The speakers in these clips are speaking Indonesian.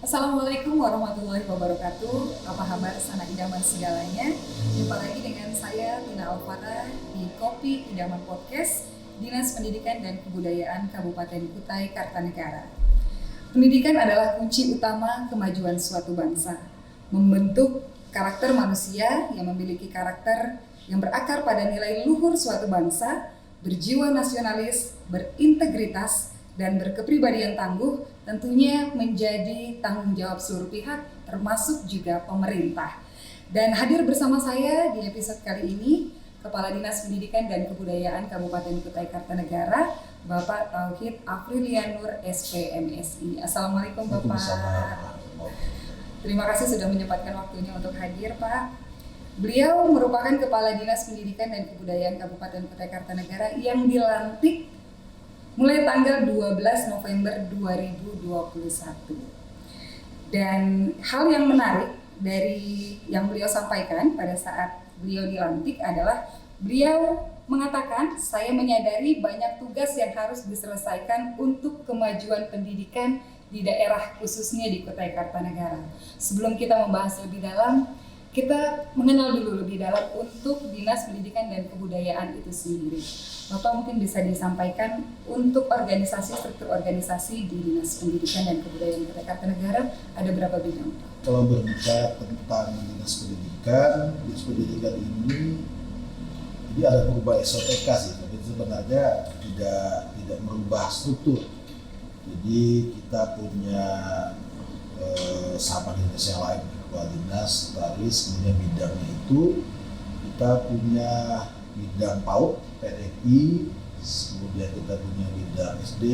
Assalamualaikum warahmatullahi wabarakatuh. Apa kabar anak idaman segalanya? Jumpa lagi dengan saya Tina Alfara di Kopi Idaman Podcast, Dinas Pendidikan dan Kebudayaan Kabupaten Kutai Kartanegara. Pendidikan adalah kunci utama kemajuan suatu bangsa. Membentuk karakter manusia yang memiliki karakter yang berakar pada nilai luhur suatu bangsa, berjiwa nasionalis, berintegritas, dan berkepribadian tangguh tentunya menjadi tanggung jawab seluruh pihak termasuk juga pemerintah. Dan hadir bersama saya di episode kali ini Kepala Dinas Pendidikan dan Kebudayaan Kabupaten Kutai Kartanegara, Bapak Tauhid Afrilianur SPMSI. Assalamualaikum Bapak. Terima kasih sudah menyempatkan waktunya untuk hadir Pak. Beliau merupakan Kepala Dinas Pendidikan dan Kebudayaan Kabupaten Kutai Kartanegara yang dilantik mulai tanggal 12 November 2021. Dan hal yang menarik dari yang beliau sampaikan pada saat beliau dilantik adalah beliau mengatakan, saya menyadari banyak tugas yang harus diselesaikan untuk kemajuan pendidikan di daerah khususnya di Kutai Kartanegara. Sebelum kita membahas lebih dalam, kita mengenal dulu lebih dalam untuk Dinas Pendidikan dan Kebudayaan itu sendiri. Bapak mungkin bisa disampaikan untuk struktur organisasi di Dinas Pendidikan dan Kebudayaan Kutai Kartanegara ada berapa bidang? Kalau berbicara tentang Dinas Pendidikan ini ada berubah SOTK sih, tapi sebenarnya tidak merubah struktur. Jadi kita punya sama dinas yang lain, kepala dinas, sekretaris, kemudian bidangnya itu kita punya bidang PAUD, PDI, kemudian kita punya bidang SD,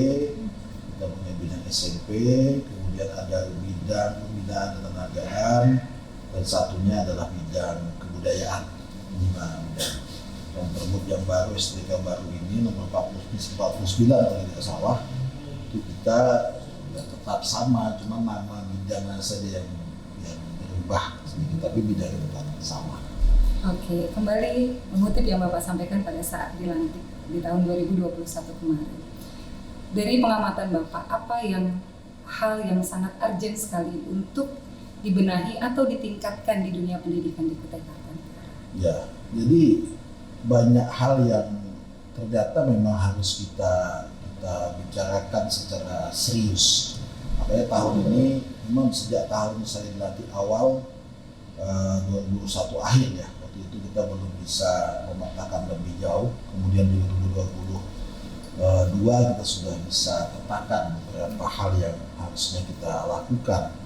kita punya bidang SMP, kemudian ada bidang pembinaan ketenagaan, dan satunya adalah bidang kebudayaan. 5 bidang. Dan pergub yang baru, STK baru ini nomor 49 kalau tidak salah, itu kita tetap sama, cuma nama bidangnya saja yang berubah sedikit, tapi bidangnya tetap sama. Oke, kembali mengutip yang Bapak sampaikan pada saat dilantik di tahun 2021 kemarin. Dari pengamatan Bapak, apa hal yang sangat urgent sekali untuk dibenahi atau ditingkatkan di dunia pendidikan di Kutai Kartanegara? Ya, jadi banyak hal yang ternyata memang harus kita bicarakan secara serius. Makanya tahun ini, memang sejak tahun saya dilantik awal 2021 akhir ya, waktu itu kita belum bisa memetakan lebih jauh. Kemudian di 2022 kita sudah bisa petakan beberapa hal yang harusnya kita lakukan.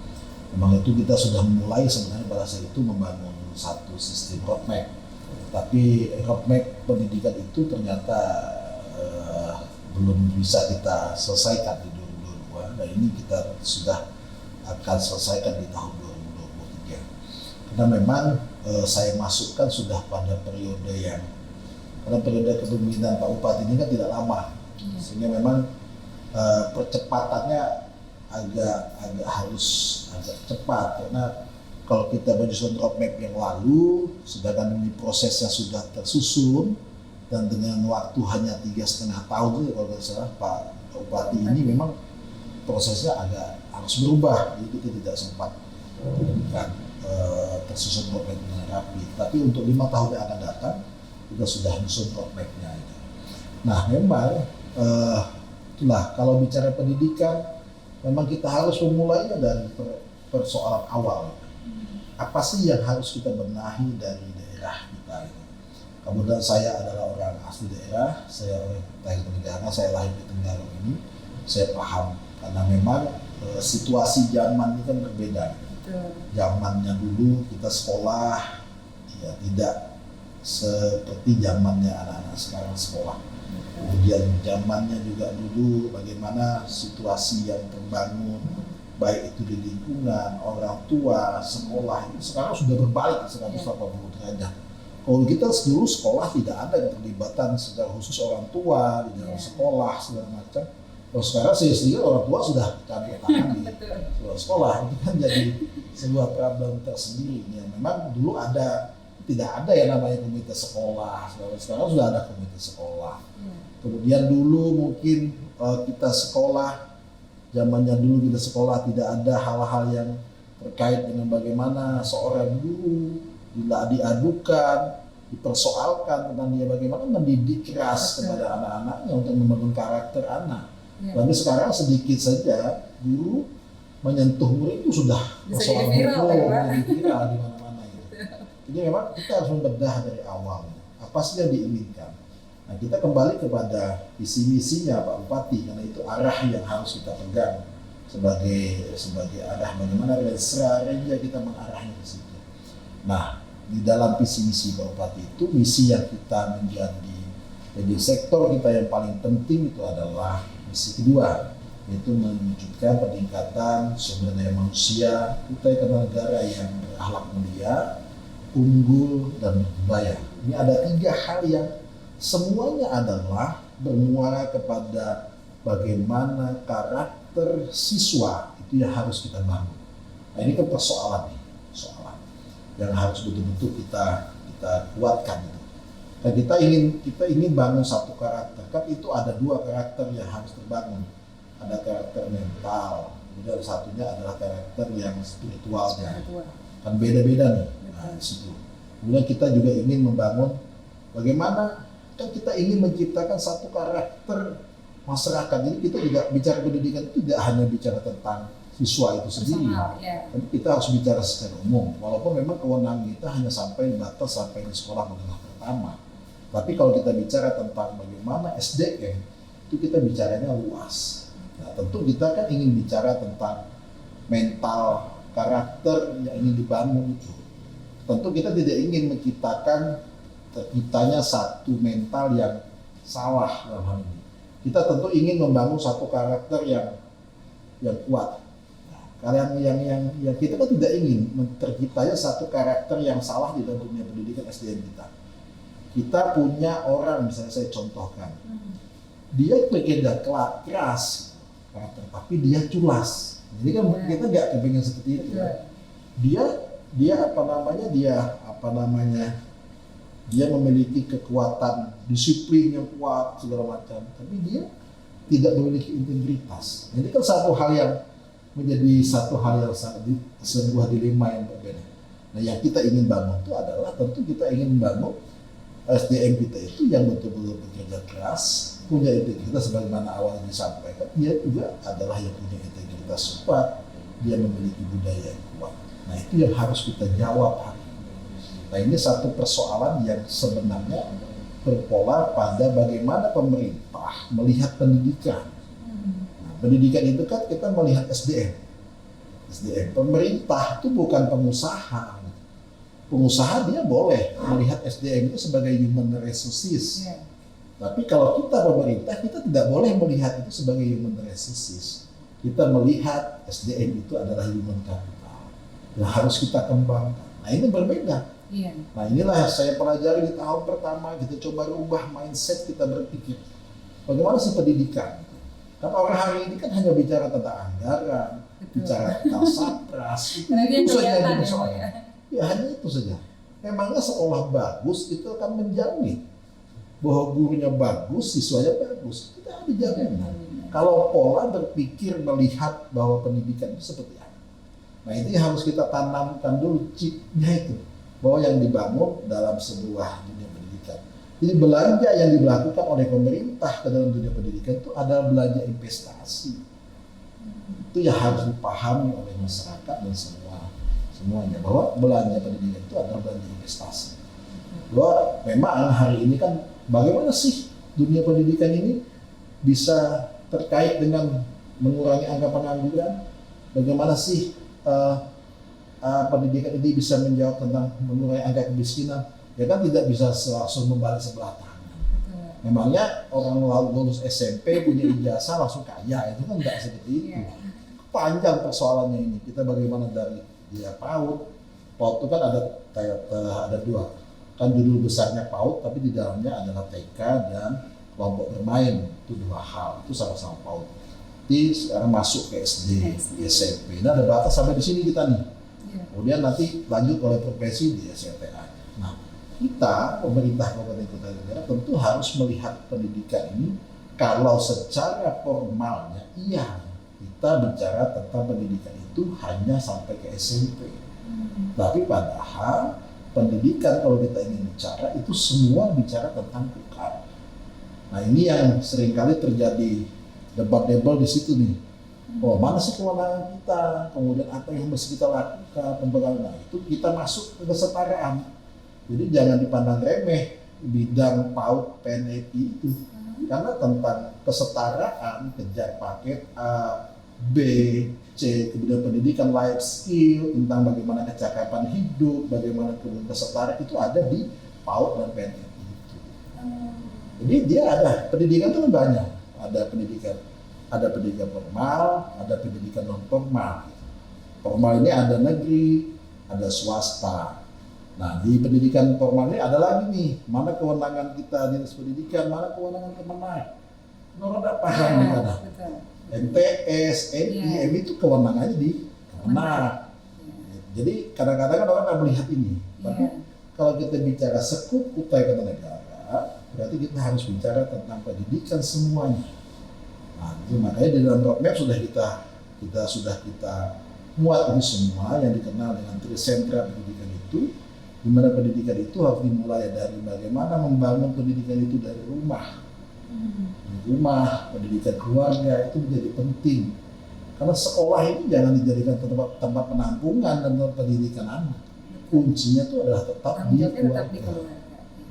Memang itu kita sudah memulai sebenarnya pada saat itu membangun satu sistem roadmap. Tapi roadmap pendidikan itu ternyata belum bisa kita selesaikan di 2022. Nah ini kita sudah akan selesaikan di tahun 2023. Karena memang saya masukkan sudah pada periode kepemimpinan Pak Bupati ini kan tidak lama, sehingga memang percepatannya harus agak cepat, karena kalau kita menyusun roadmap yang lalu, sedangkan ini prosesnya sudah tersusun dan dengan waktu hanya 3,5 tahun saja kalau tidak salah Pak Bupati ini memang prosesnya harus berubah, jadi kita tidak sempat tersusun roadmap dengan rapi. Tapi untuk 5 tahun yang akan datang kita sudah menyusun roadmapnya. Nah memang itulah kalau bicara pendidikan, memang kita harus memulainya dari persoalan awal. Apa sih yang harus kita benahi dari daerah kita itu? Kemudian saya adalah orang asli daerah, saya orang Kutai Kartanegara, saya lahir di Tenggara ini, saya paham karena memang situasi zaman ini kan berbeda. Zamannya dulu kita sekolah ya tidak seperti zamannya anak-anak sekarang sekolah. Kemudian zamannya juga dulu bagaimana situasi yang terbangun, baik itu di lingkungan, orang tua, sekolah, itu sekarang sudah berbalik 180 derajat. Kalau kita dulu sekolah tidak ada keterlibatan secara khusus orang tua di dalam sekolah segala macam. Kalau sekarang sehingga orang tua sudah campur tangan di sekolah, itu kan jadi sebuah problem tersendiri. Ya, memang dulu tidak ada yang namanya komite sekolah, sekarang sudah ada komite sekolah. Kemudian dulu mungkin kita sekolah zamannya dulu kita sekolah tidak ada hal-hal yang terkait dengan bagaimana seorang guru bila diadukan, dipersoalkan tentang dia bagaimana mendidik keras kepada anak-anaknya untuk membangun karakter anak. Tapi sekarang sedikit saja guru menyentuh murid itu sudah persoalan hukum, jadi viral di mana-mana gitu. Jadi memang kita harus membedah dari awal apa sih yang diinginkan. Nah, kita kembali kepada visi misinya Pak Bupati, karena itu arah yang harus kita pegang sebagai arah bagaimana Renstra kita mengarahnya ke situ. Nah, di dalam visi misi Pak Bupati itu misi yang kita jadi sektor kita yang paling penting itu adalah misi kedua, yaitu menunjukkan peningkatan sumber daya manusia kita karena negara yang berakhlak mulia, unggul dan berbudaya. Ini ada 3 hal yang semuanya adalah bermuara kepada bagaimana karakter siswa itu yang harus kita bangun. Nah, ini kan persoalan yang harus betul-betul kita kuatkan itu. Dan kita ingin bangun satu karakter. Kan itu ada 2 karakter yang harus terbangun. Ada karakter mental, kemudian satunya adalah karakter yang spiritualnya. Kan beda-beda nih. Nah, di situ. Kemudian kita juga ingin membangun bagaimana kan kita ingin menciptakan satu karakter masyarakat. Jadi kita juga bicara pendidikan itu tidak hanya bicara tentang siswa itu sendiri, tapi kita harus bicara secara umum. Walaupun memang kewenangan kita hanya sampai di sekolah menengah pertama. Tapi kalau kita bicara tentang bagaimana SDM, itu kita bicaranya luas. Nah, tentu kita kan ingin bicara tentang mental karakter yang ingin dibangun itu. Tentu kita tidak ingin menciptakan terciptanya satu mental yang salah dalam hal ini. Kita tentu ingin membangun satu karakter yang kuat. Nah, yang kita kan tidak ingin terciptanya satu karakter yang salah di dalam dunia pendidikan SDM kita. Kita punya orang, misalnya saya contohkan, dia bekerja keras karakter, tapi dia culas. Jadi kan kita nggak kepengen seperti itu. Dia memiliki kekuatan disiplin yang kuat segala macam, tapi dia tidak memiliki integritas. Ini kan menjadi satu hal yang sebuah dilema yang berbeda. Nah, yang kita ingin bangun itu adalah tentu kita ingin membangun SDM kita itu yang betul-betul bekerja keras, punya integritas sebagaimana awal disampaikan. Dia juga adalah yang punya integritas kuat, dia memiliki budaya yang kuat. Nah, itu yang harus kita jawab hari ini. Nah, ini satu persoalan yang sebenarnya berpola pada bagaimana pemerintah melihat pendidikan. Pendidikan itu kan kita melihat SDM. Pemerintah itu bukan pengusaha. Pengusaha dia boleh melihat SDM itu sebagai human resources. Tapi kalau kita pemerintah, kita tidak boleh melihat itu sebagai human resources. Kita melihat SDM itu adalah human capital yang harus kita kembangkan. Nah, ini berbeda. Nah, inilah yang saya pelajari di tahun pertama. Kita coba rubah mindset kita berpikir. Bagaimana sih pendidikan? Karena orang hari ini kan hanya bicara tentang anggaran, bicara tentang sapras, itu saja persoalannya. Ya hanya itu saja. Memangnya sekolah bagus itu akan menjamin bahwa gurunya bagus, siswanya bagus. Kita ada jaminan. Kalau pola berpikir melihat bahwa pendidikan itu seperti apa. Nah, itu yang harus kita tanamkan dulu chipnya itu, bahwa yang dibangun dalam sebuah dunia pendidikan. Jadi belanja yang dilakukan oleh pemerintah ke dalam dunia pendidikan itu adalah belanja investasi. Itu yang harus dipahami oleh masyarakat dan semuanya, bahwa belanja pendidikan itu adalah belanja investasi. Bahwa memang hari ini kan bagaimana sih dunia pendidikan ini bisa terkait dengan mengurangi angka pengangguran? Bagaimana sih pendidikan ini bisa menjawab tentang mengurangi angka kemiskinan? Ya kan tidak bisa langsung membalik sebelah tangan. Memangnya orang lulus SMP punya ijazah langsung kaya, itu kan tidak seperti itu. Panjang persoalannya ini. Kita bagaimana dari PAUD itu kan ada 2. Kan judul besarnya PAUD, tapi di dalamnya adalah TK dan kelompok bermain. Itu 2 hal. Itu sama-sama PAUD. Jadi sekarang masuk ke SD, SMP. Nah, ada batas sampai di sini kita nih. Kemudian nanti lanjut oleh profesi di SMTA. Nah, kita, pemerintah Kabupaten Kota Negara tentu harus melihat pendidikan ini kalau secara formalnya iya, kita bicara tentang pendidikan itu hanya sampai ke SMP. Tapi padahal pendidikan kalau kita ingin bicara itu semua bicara tentang UKM. Nah ini yang seringkali terjadi debat-debat di situ nih. Oh mana sih kewenangan kita, kemudian apa yang mesti kita lakukan, pembekalan. Nah itu kita masuk ke kesetaraan. Jadi jangan dipandang remeh bidang PAUD PNEI itu. Karena tentang kesetaraan, kejar paket A, B, C, kemudian pendidikan life skill, tentang bagaimana kecakapan hidup, bagaimana kemudian kesetaraan itu ada di PAUD dan PNI itu. Jadi dia ada pendidikan itu banyak, ada pendidikan formal, ada pendidikan non formal. Formal ini ada negeri, ada swasta. Nah di pendidikan formal ini ada lagi nih, mana kewenangan kita dinas pendidikan, mana kewenangan Kemenak. Menurut apa paham nih ada? MTS, MI itu kewenangannya di Kemenak. Jadi kadang-kadang kan orang nggak melihat ini. Tapi kalau kita bicara sekup upaya negara, berarti kita harus bicara tentang pendidikan semuanya. Nah, itu makanya di dalam roadmap sudah kita muat ini semua yang dikenal dengan trisentra pendidikan itu, di mana pendidikan itu harus dimulai dari bagaimana membangun pendidikan itu dari rumah. Pendidikan keluarga itu menjadi penting. Karena sekolah ini jangan dijadikan tempat penampungan dan tempat pendidikan anak. Kuncinya itu adalah tetap di keluarga.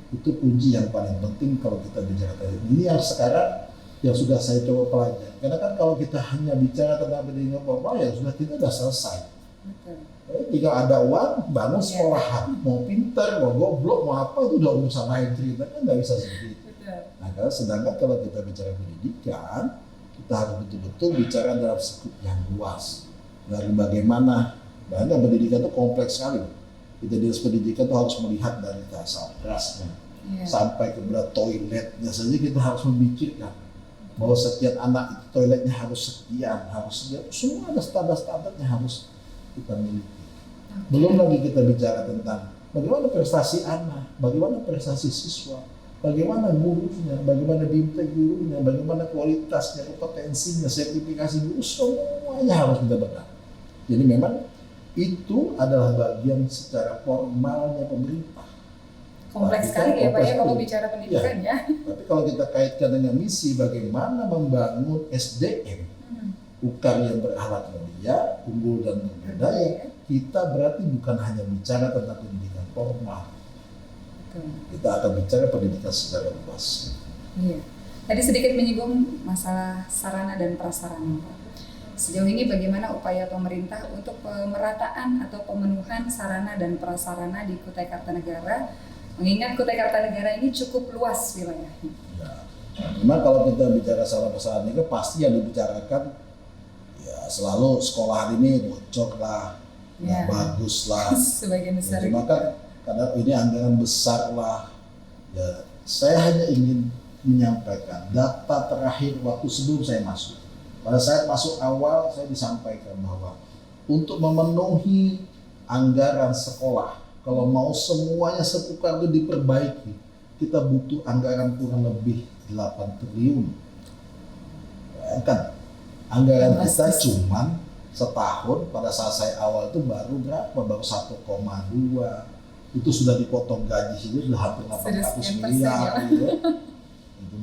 Itu kunci yang paling penting kalau kita bicara tadi. Ini yang sekarang yang sudah saya coba pelajari. Karena kan kalau kita hanya bicara tentang pendidikan formal ya sudah kita sudah selesai. Jika ada uang, bangun sekolahan, mau pintar, mau goblok, mau apa itu udah urusan lain cerita kan nggak bisa seperti itu. Nah, sedangkan kalau kita bicara pendidikan, kita harus betul-betul bicara dalam skup yang luas. Dari bagaimana, bahkan pendidikan itu kompleks sekali. Kita dinas pendidikan itu harus melihat dari dasar kerasnya sampai ke berat toiletnya saja kita harus memikirkan bahwa setiap anak itu toiletnya harus sekian, semua ada standar-standarnya harus kita miliki. Belum lagi kita bicara tentang bagaimana prestasi anak, bagaimana prestasi siswa, bagaimana gurunya, bagaimana bintang gurunya, bagaimana kualitasnya, kompetensinya, sertifikasi guru, semuanya harus kita benar. Jadi memang itu adalah bagian secara formalnya pemerintah. Kompleks sekali ya Pak ya kalau bicara pendidikan ya. Tapi kalau kita kaitkan dengan misi bagaimana membangun SDM, UKM yang berakhlak mulia, unggul dan berbudaya, kita berarti bukan hanya bicara tentang pendidikan formal. Kita akan bicara pendidikan secara luas. Iya. Tadi sedikit menyinggung masalah sarana dan prasarana, Pak. Sejauh ini bagaimana upaya pemerintah untuk pemerataan atau pemenuhan sarana dan prasarana di Kutai Kartanegara? Mengingat Kutai Kartanegara ini cukup luas wilayahnya. Ya, memang kalau kita bicara sarana prasarana itu pasti yang dibicarakan ya selalu sekolahan ini bocor lah, bagus lah. Sebagian besar. Cuma kan karena ini anggaran besar lah. Ya, saya hanya ingin menyampaikan data terakhir waktu sebelum saya masuk. Pada saat masuk awal saya disampaikan bahwa untuk memenuhi anggaran sekolah, kalau mau semuanya seputar itu diperbaiki, kita butuh anggaran kurang lebih 8 triliun. Bayangkan, anggaran kita cuma setahun pada saat saya awal itu baru berapa? Baru 1,2. Itu sudah dipotong gaji itu sudah hampir 800 miliar gitu. Itu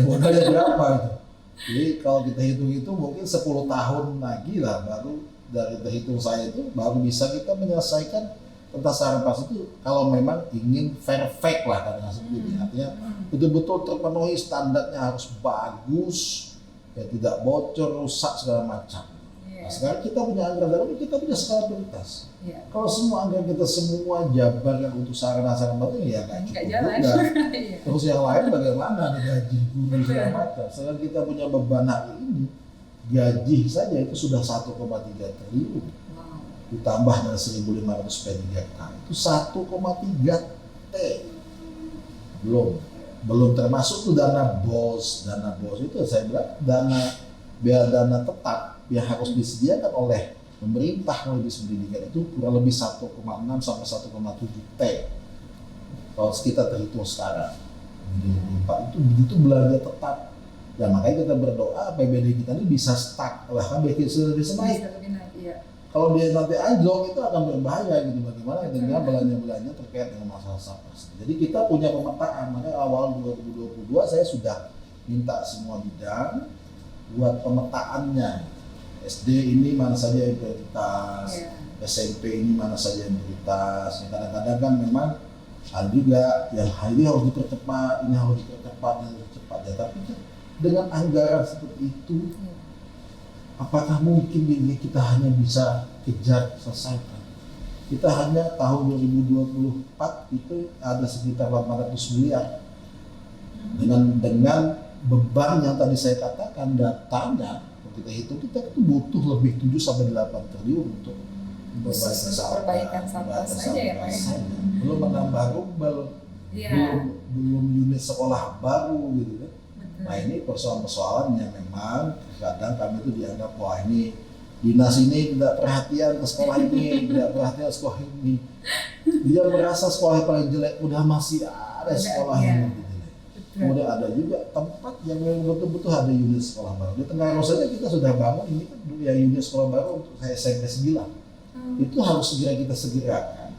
modalnya berapa itu? Jadi kalau kita hitung mungkin 10 tahun lagi lah baru dari terhitung saya itu baru bisa kita menyelesaikan tentang sarana prasarana itu kalau memang ingin perfect lah kadang seperti ini. Artinya betul-betul terpenuhi standarnya harus bagus, ya tidak bocor, rusak segala macam. Nah, sekarang kita punya anggaran dalam kita punya skala prioritas. Kalau semua anggaran kita semua jabarkan untuk sarana-sarana itu ya nggak cukup juga. Terus yang lain bagaimana ada gaji guru segala macam. Sekarang kita punya beban hari ini gaji saja itu sudah 1,3 triliun. Ditambah dengan 1.500 P3K itu 1,3 T. Belum termasuk tuh dana BOS itu saya bilang dana tetap yang harus disediakan oleh pemerintah melalui pendidikan itu kurang lebih 1,6 sampai 1,7 T. Kalau kita terhitung sekarang 2024 itu begitu belanja tetap Ya makanya kita berdoa APBD kita ini bisa stuck, bahkan bisa naik. Iya. Kalau dia nanti anjlok itu akan berbahaya gitu. Bagaimana dengan belanja-belanja terkait dengan masalah SAPERS. Jadi kita punya pemetaan, makanya awal 2022 saya sudah minta semua bidang buat pemetaannya. SD ini mana saja yang prioritas, SMP ini mana saja yang prioritas. Kadang-kadang kan memang ada juga yang ini harus dipercepat, ini harus dipercepat, ini harus dipercepat. Ya, tapi dengan anggaran seperti itu, apakah mungkin ini kita hanya bisa kejar selesaikan? Kita hanya tahun 2024 itu ada sekitar 800 miliar dengan beban yang tadi saya katakan, datanya kalau kita hitung kita itu butuh lebih 7 sampai 8 triliun untuk perbaikan sampah saja ya Pak. Belum menambah rubel, belum unit sekolah baru gitu kan. Nah ini persoalan-persoalan yang memang kadang kami itu dianggap wah ini dinas ini tidak perhatian ke sekolah ini, tidak perhatian ke sekolah ini. Dia merasa sekolah yang paling jelek, udah masih ada sekolah yang lebih jelek. Kemudian ada juga tempat yang memang betul-betul ada unit sekolah baru. Di Tenggarong saja kita sudah bangun ini kan ya unit sekolah baru untuk SMP 9. Itu harus segera kita segerakan.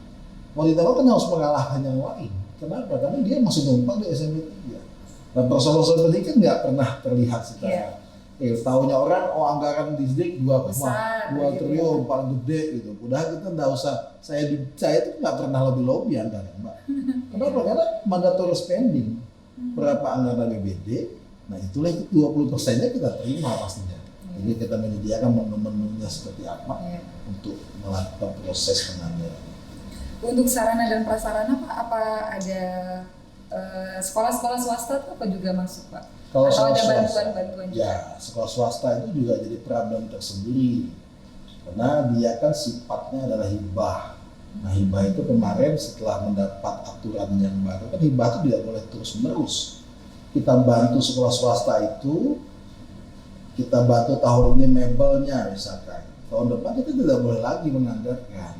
Mau ditambah kan harus mengalahkan yang lain. Kenapa? Karena dia masih numpang di SMP 3. Dan persoalan-persoalan ini kan nggak pernah terlihat secara tahunya orang anggaran distrik 2,2 triliun paling gede gitu. Udah kita nggak usah saya itu nggak pernah lobby anggaran Mbak. Kenapa? Karena mandatory spending berapa anggaran APBD. Nah itulah 20%-nya kita terima pastinya. Jadi kita menyediakan menu-menunya seperti apa untuk melakukan proses penganggaran. Untuk sarana dan prasarana Pak, apa ada sekolah-sekolah swasta atau apa juga masuk Pak? Kalau atau ada swasta, bantuan juga? Ya, sekolah swasta itu juga jadi problem tersendiri karena dia kan sifatnya adalah hibah. Nah hibah itu kemarin setelah mendapat aturan yang baru kan hibah itu tidak boleh terus menerus. Kita bantu sekolah swasta itu, kita bantu tahun ini mebelnya misalkan, tahun depan kita tidak boleh lagi menganggarkan.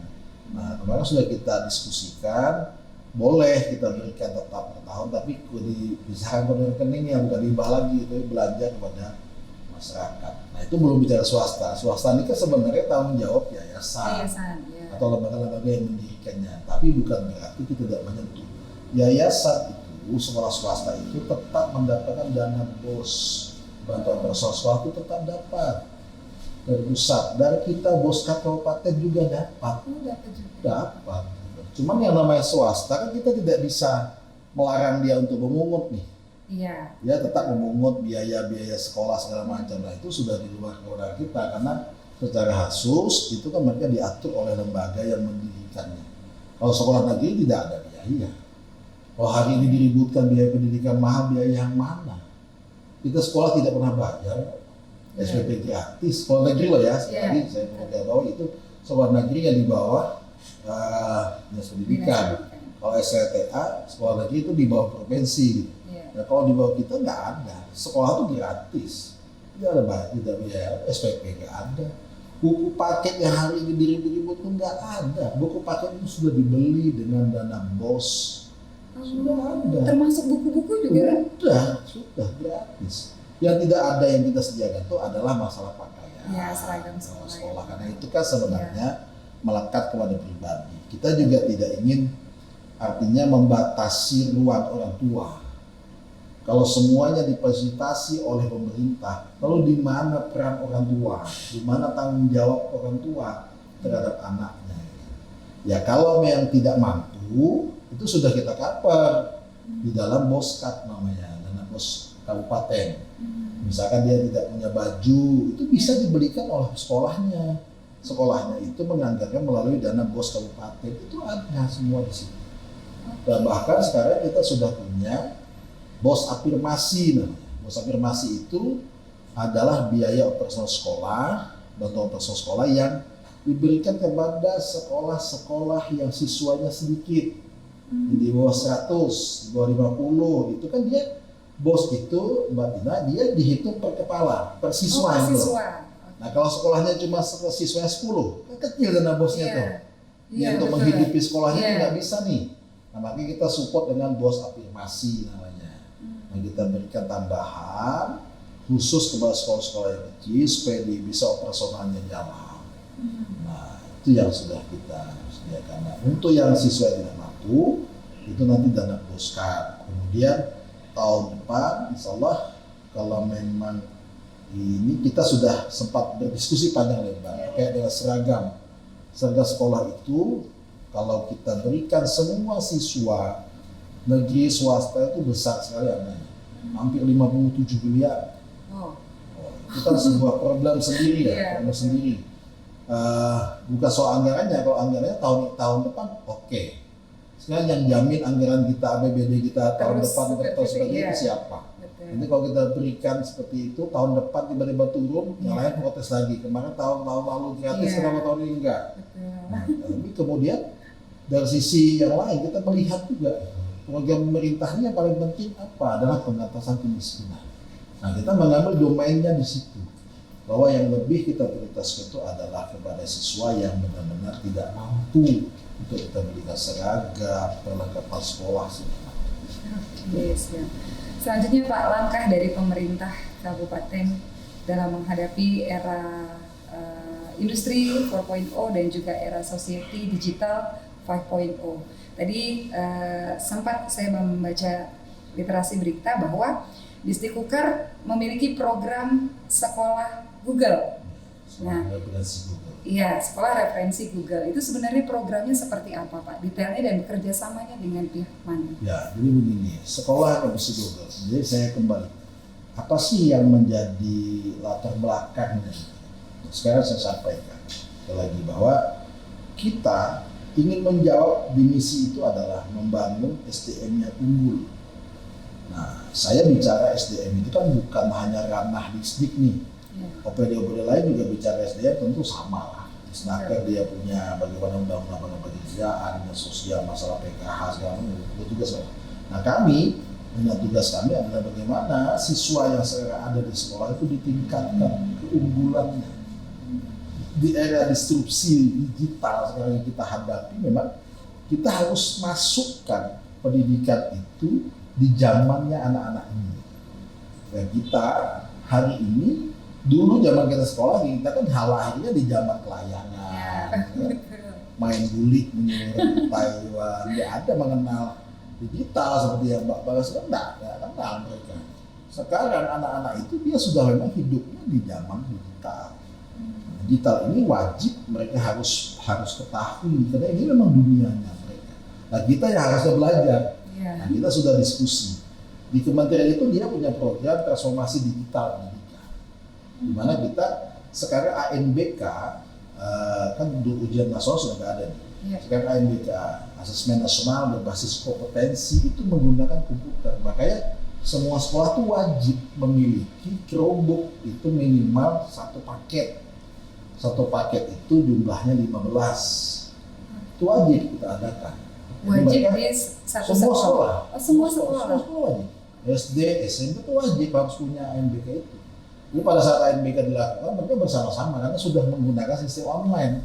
Nah kemarin sudah kita diskusikan, boleh kita berikan tetap per tahun, tapi dipisahkan pada rekeningnya, bukan hibah lagi, itu belanja kepada masyarakat. Nah itu belum bicara swasta. Swasta ini kan sebenarnya tanggung jawab yayasan atau lembaga-lembaga yang mendirikannya, tapi bukan berarti kita tidak menyentuh. Yayasan itu, sekolah swasta itu tetap mendapatkan dana BOS, bantuan sosial itu tetap dapat dari pusat, dari kita BOSKAT kabupaten juga dapat. Dapat. Cuman yang namanya swasta kan kita tidak bisa melarang dia untuk memungut nih. Iya. Dia tetap memungut biaya-biaya sekolah segala macam. Nah itu sudah di luar kewenangan kita karena secara khusus itu kan mereka diatur oleh lembaga yang mendirikannya. Kalau sekolah negeri tidak ada biaya. Kalau hari ini diributkan biaya pendidikan mahal, biaya yang mana? Kita sekolah tidak pernah bayar. SPP gratis, sekolah negeri loh ya. Sekali saya perlu bahwa itu sekolah negeri yang di bawah dinas pendidikan. Kalau SLTA, sekolah negeri itu di bawah provinsi gitu. Nah, kalau di bawah kita nggak ada, sekolah itu gratis, tidak ada bayar, tidak biaya, SPP nggak ada. Buku paket yang hari ini diribut-ribut pun nggak ada. Buku paket itu sudah dibeli dengan dana BOS, sudah ada. Termasuk buku-buku juga? Sudah gratis. Yang tidak ada yang kita sediakan itu adalah masalah pakaian, seragam sekolah. Karena itu kan sebenarnya melekat kepada pribadi. Kita juga tidak ingin artinya membatasi ruang orang tua. Kalau semuanya difasilitasi oleh pemerintah, lalu di mana peran orang tua? Di mana tanggung jawab orang tua terhadap anaknya? Ya kalau memang tidak mampu, itu sudah kita cover di dalam BOSKAT namanya, dana BOS kabupaten. Misalkan dia tidak punya baju, itu bisa dibelikan oleh sekolahnya. Sekolahnya itu menganggarkan melalui dana BOS kabupaten, itu ada semua di situ. Dan bahkan sekarang kita sudah punya BOS afirmasi. BOS afirmasi itu adalah biaya operasional sekolah, bantuan operasional sekolah yang diberikan kepada sekolah-sekolah yang siswanya sedikit, di bawah 100, di bawah 50, itu kan dia BOS itu Mbak Tina, dia dihitung per kepala, per siswa. Nah kalau sekolahnya cuma siswanya 10, kan kecil dana BOS-nya tuh. Untuk menghidupi sekolahnya nggak bisa nih. Nah makanya kita support dengan BOS afirmasi namanya. Nah kita berikan tambahan khusus kepada sekolah-sekolah yang kecil supaya bisa operasionalnya jalan. Nah, itu yang sudah kita sediakan. Nah, untuk yang siswa yang tidak mampu itu nanti dana postcard. Kemudian tahun depan insya Allah kalau memang ini kita sudah sempat berdiskusi panjang lebar kayak dengan seragam sekolah itu kalau kita berikan semua siswa negeri swasta itu besar sekali anggarannya, hampir 57 miliar. Itu kan sebuah problem sendiri ya, problem sendiri. Bukan soal anggarannya, kalau anggarannya tahun depan oke. Sekarang yang jamin anggaran kita APBD kita tahun depan seperti itu siapa? Nanti kalau kita berikan seperti itu tahun depan tiba-tiba turun, yang lain protes lagi. Kemarin tahun lalu gratis, kenapa tahun ini enggak? Nah, tapi kemudian dari sisi yang lain kita melihat juga program pemerintahnya paling penting apa adalah pengatasan kemiskinan. Nah, kita mengambil domainnya di situ bahwa yang lebih kita prioritaskan itu adalah kepada siswa yang benar-benar tidak mampu untuk kita berikan seragam, perlengkapan sekolah semua. Oke, siap. Selanjutnya Pak, langkah dari pemerintah kabupaten dalam menghadapi era industri 4.0 dan juga era society digital 5.0. Tadi sempat saya membaca literasi berita bahwa Disdikukar memiliki program sekolah Google. Nah, iya, sekolah referensi Google. Itu sebenarnya programnya seperti apa Pak? Detailnya dan kerjasamanya dengan pihak mana? Ya, jadi begini, sekolah referensi Google. Jadi saya kembali, apa sih yang menjadi latar belakangnya? Sekarang saya sampaikan lagi bahwa kita ingin menjawab di misi itu adalah membangun SDM-nya unggul. Nah, saya bicara SDM itu kan bukan hanya ranah Disdik nih. OPD-OPD lain juga bicara SDM tentu sama lah. Disnaker dia punya bagaimana membangun lapangan pekerjaan, sosial, masalah PKH segala macam itu juga sama. Nah, kami dengan tugas kami adalah bagaimana siswa yang sekarang ada di sekolah itu ditingkatkan keunggulannya. Di era disrupsi digital sekarang yang kita hadapi, memang kita harus masukkan pendidikan itu di zamannya anak-anak ini. Dan kita hari ini, dulu zaman kita sekolah kita kan lahirnya di zaman kelayangan, main gulik, menyuruh Taiwan, nggak ada mengenal digital seperti yang Mbak Bagas nggak kenal mereka. Sekarang anak-anak itu dia sudah memang hidupnya di zaman digital. Digital ini wajib mereka harus ketahui karena ini memang dunianya mereka. Nah, kita yang harusnya belajar. Nah, kita sudah diskusi di kementerian itu dia punya program transformasi digital pendidikan, di mana kita sekarang ANBK kan ujian nasional sudah nggak ada nih. Sekarang ANBK asesmen nasional berbasis kompetensi itu menggunakan komputer, makanya semua sekolah itu wajib memiliki Chromebook itu minimal satu paket. Satu paket itu jumlahnya 15. Itu wajib kita adakan. Wajib di satu sekolah. Semua sekolah wajib. SD, SMP itu wajib harus punya ANBK itu. Jadi pada saat ANBK dilakukan mereka bersama-sama karena sudah menggunakan sistem online.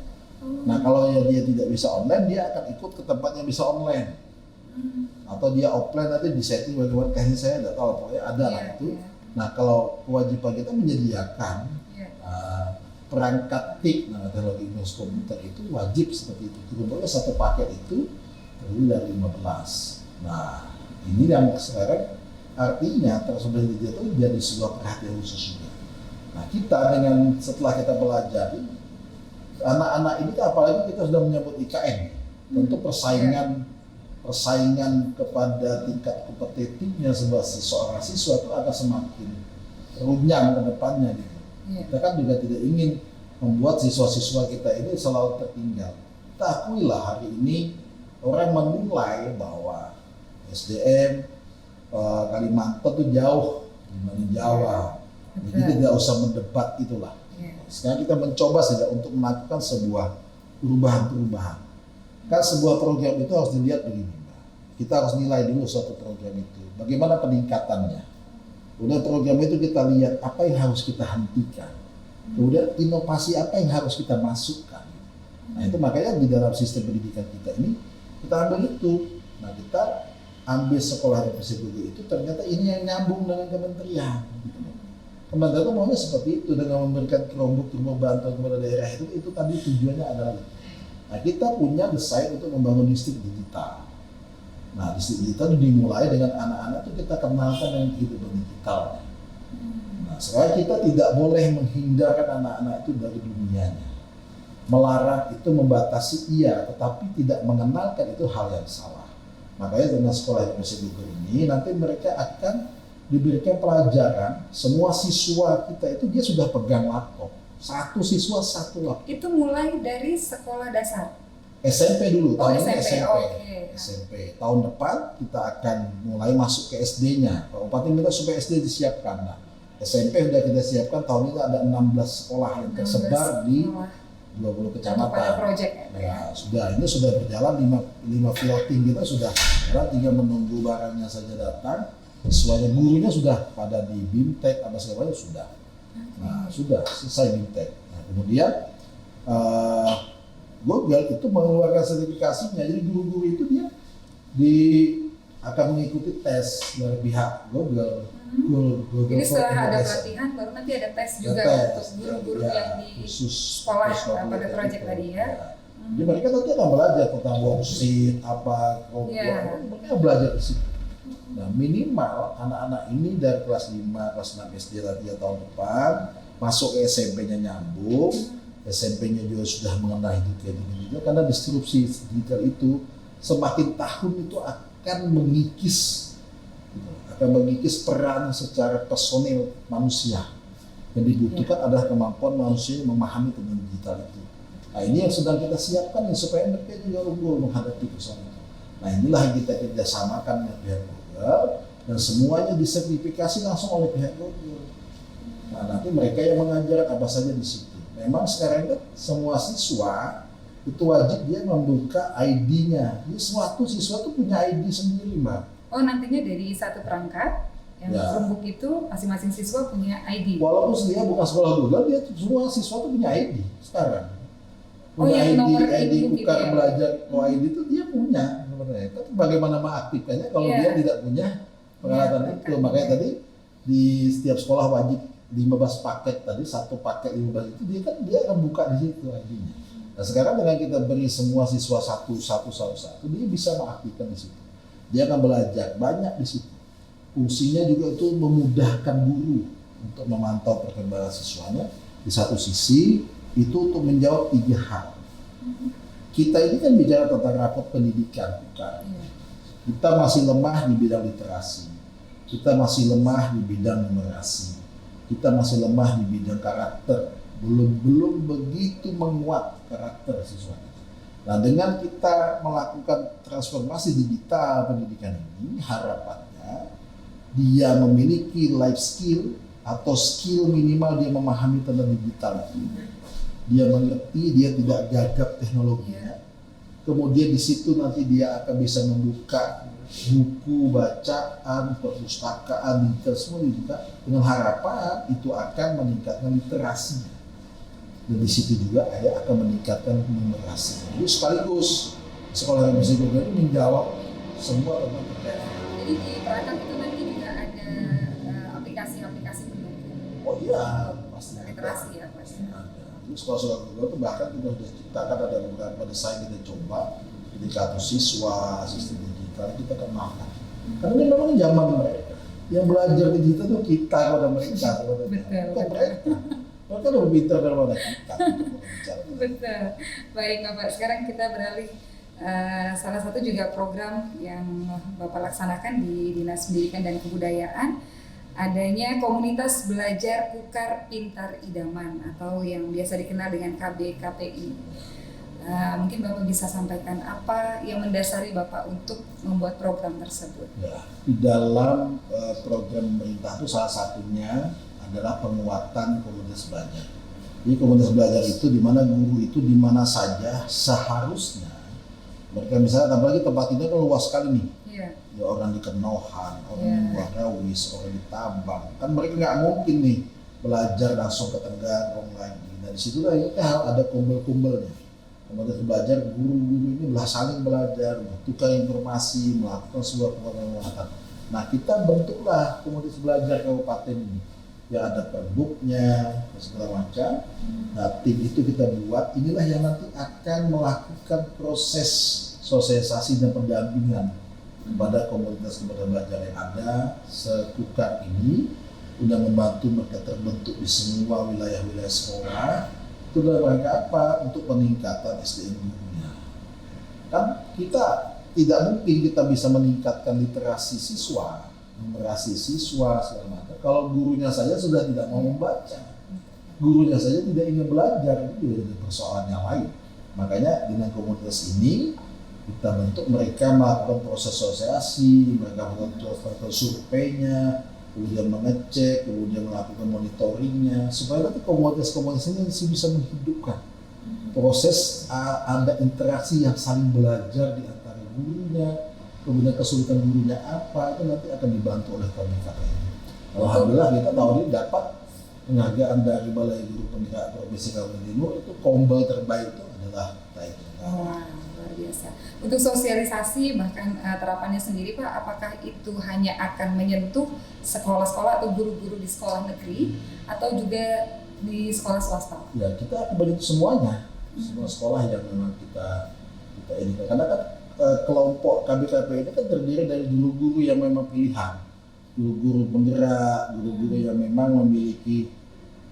Nah, kalau dia tidak bisa online, dia akan ikut ke tempat yang bisa online. Atau dia offline nanti disetting bagaimana, kayaknya saya tidak tahu, pokoknya ada lah itu. Nah, kalau kewajiban kita menyediakan perangkat TIC, teknologi informasi komputer itu wajib seperti itu. Kemudian satu paket itu terdiri dari 15. Nah, ini yang sekarang artinya transformasi digital itu jadi sebuah perhatian khusus juga. Nah, kita dengan setelah kita pelajari anak-anak ini, apalagi kita sudah menyebut IKN, tentu persaingan kepada tingkat kompetitifnya seorang siswa itu akan semakin runyam ke depannya gitu. Kita kan juga tidak ingin membuat siswa-siswa kita ini selalu tertinggal. Kita akuilah hari ini orang menilai bahwa SDM Kalimantan itu jauh dibanding Jawa. Jadi tidak usah mendebat itulah. Sekarang kita mencoba saja untuk melakukan sebuah perubahan-perubahan. Kan sebuah program itu harus dilihat begini, Mbak. Kita harus nilai dulu suatu program itu. Bagaimana peningkatannya. Kemudian program itu kita lihat apa yang harus kita hentikan. Kemudian inovasi apa yang harus kita masukkan. Nah, itu makanya di dalam sistem pendidikan kita ini kita ambil itu. Nah, kita ambil sekolah representasi itu ternyata ini yang nyambung dengan kementerian. Kementerian itu maunya seperti itu dengan memberikan Chromebook bantuan kepada daerah itu tadi tujuannya adalah. Nah, kita punya desain untuk membangun distrik digital. Nah, distrik digital dimulai dengan anak-anak itu kita kenalkan dengan kehidupan digital. Nah, sekarang kita tidak boleh menghindarkan anak-anak itu dari dunianya. Melarang itu membatasi iya, tetapi tidak mengenalkan itu hal yang salah. Makanya dengan sekolah inklusif ini nanti mereka akan diberikan pelajaran, semua siswa kita itu dia sudah pegang laptop. Satu siswa satu laptop. Itu mulai dari sekolah dasar. SMP dulu, tahun ini SMP. Okay. SMP. Tahun depan kita akan mulai masuk ke SD-nya. Kabupaten kita supaya SD disiapkan. Nah, SMP sudah kita siapkan, tahun ini ada 16 sekolah yang tersebar di 20 kecamatan. Pada project ya. Ini sudah berjalan 5 piloting kita sudah. Sekarang tinggal menunggu barangnya saja datang. Siswanya gurunya sudah pada di BIMTEK apa segala macam sudah. Nah, sudah selesai BIMTEK. Nah, kemudian Google itu mengeluarkan sertifikasinya. Jadi guru-guru itu dia akan mengikuti tes dari pihak Google. Jadi setelah ada pelatihan baru nanti ada tes juga untuk guru-guru yang di sekolah pada proyek tadi ya. Jadi mereka nanti akan belajar tentang worksheet apa, mereka belajar di situ. Nah, minimal anak-anak ini dari kelas 5, kelas 6 SD lagi tahun depan masuk ke SMP-nya nyambung, SMP-nya juga sudah mengenai digital karena disrupsi digital itu semakin tahun itu akan mengikis peran secara personil manusia. Yang dibutuhkan adalah kemampuan manusia memahami tentang digital itu. Nah, ini yang sedang kita siapkan supaya mereka juga unggul menghadapi persoalan itu. Nah, inilah yang kita kerjasamakan dengan pihak Google dan semuanya disertifikasi langsung oleh pihak Google. Nah, nanti mereka yang mengajar apa saja di situ. Memang sekarang kan semua siswa itu wajib dia membuka ID-nya. Jadi suatu siswa itu punya ID sendiri, Mbak. Oh, nantinya dari satu perangkat yang Chromebook itu masing-masing siswa punya ID. Walaupun dia bukan sekolah Google, dia semua siswa itu punya ID sekarang. Punya ID bukan ya? Belajar ID itu dia punya. Tapi bagaimana mengaktifkannya kalau dia tidak punya peralatan itu. Makanya tadi di setiap sekolah wajib 15 paket tadi, satu paket 15 itu dia akan buka di situ ID-nya. Nah, sekarang dengan kita beri semua siswa satu, dia bisa mengaktifkan di situ. Dia akan belajar banyak di situ. Fungsinya juga itu memudahkan guru untuk memantau perkembangan siswanya. Di satu sisi itu untuk menjawab 3 hal. Kita ini kan bicara tentang rapot pendidikan, bukan? Kita masih lemah di bidang literasi, kita masih lemah di bidang numerasi, kita masih lemah di bidang karakter, belum begitu menguat karakter siswa. Nah, dengan kita melakukan transformasi digital pendidikan ini, harapannya dia memiliki life skill atau skill minimal dia memahami tentang digital itu. Dia mengerti, dia tidak gagap teknologinya. Kemudian di situ nanti dia akan bisa membuka buku bacaan, perpustakaan, digital semua dibuka dengan harapan itu akan meningkatkan literasi. Dan di situ juga akan meningkatkan numerasi. Jadi sekaligus sekolah yang bisa juga ini menjawab semua tentang pertanyaan. Jadi di perangkat itu nanti juga ada aplikasi-aplikasi pendukung. Oh iya, pasti literasi ya pasti. Terus sekolah Google itu bahkan kita sudah ciptakan ada beberapa desain kita coba indikator siswa, sistem digital kita kenalkan. Karena ini memang zaman mereka yang belajar digital itu kita kepada mereka, bukan mereka. Mereka lebih pintar daripada kita. Betul. Baik Bapak, sekarang kita beralih salah satu juga program yang Bapak laksanakan di Dinas Pendidikan dan Kebudayaan, adanya komunitas belajar Kukar Pintar Idaman atau yang biasa dikenal dengan KBKPI. Mungkin Bapak bisa sampaikan apa yang mendasari Bapak untuk membuat program tersebut? Ya, di dalam program pemerintah itu salah satunya adalah penguatan komunitas belajar. Jadi komunitas belajar itu di mana guru itu di mana saja seharusnya mereka misalnya, apalagi tempat ini kan luas sekali nih. Ya, orang di Kenohan, orang di Buarawis, orang di Tambang, kan mereka nggak mungkin nih belajar langsung ke Tenggarong lagi. Nah, di situ lah ada kumpul-kumpulnya. Komunitas belajar, guru-guru ini saling belajar, tukar informasi, melakukan sebuah penguatan. Nah, kita bentuklah komunitas belajar kabupaten ini. ya ada perbuknya, segala macam. Nah, tim itu kita buat, inilah yang nanti akan melakukan proses sosialisasi dan pendampingan kepada komunitas belajar yang ada sekukar ini, udah membantu mereka terbentuk di semua wilayah-wilayah sekolah. Itu dalam rangka apa? Untuk peningkatan SDM gurunya. Kan kita tidak mungkin kita bisa meningkatkan literasi siswa, numerasi siswa segala macam kalau gurunya saja sudah tidak mau membaca, gurunya saja tidak ingin belajar, itu jadi persoalan yang lain. Makanya dengan komunitas ini kita bentuk, mereka melakukan proses sosialisasi, mereka melakukan surveinya, kemudian mengecek, kemudian melakukan monitoringnya, supaya nanti komunitas-komunitas ini bisa menghidupkan proses ada interaksi yang saling belajar di antara gurunya, kemudian kesulitan gurunya apa, itu nanti akan dibantu oleh kami KPI. Alhamdulillah kita tahun ini dapat penghargaan dari Balai Guru Penggerak Provinsi Kalimantan Timur, itu kombel terbaik itu adalah TAI. Wah, luar biasa. Untuk sosialisasi bahkan terapannya sendiri Pak, apakah itu hanya akan menyentuh sekolah-sekolah atau guru-guru di sekolah negeri atau juga di sekolah swasta? Ya, kita akan menyentuh semuanya, semua sekolah yang memang kita ini. Karena kan kelompok KBKP ini kan terdiri dari guru-guru yang memang pilihan, guru-guru penggerak, guru-guru yang memang memiliki,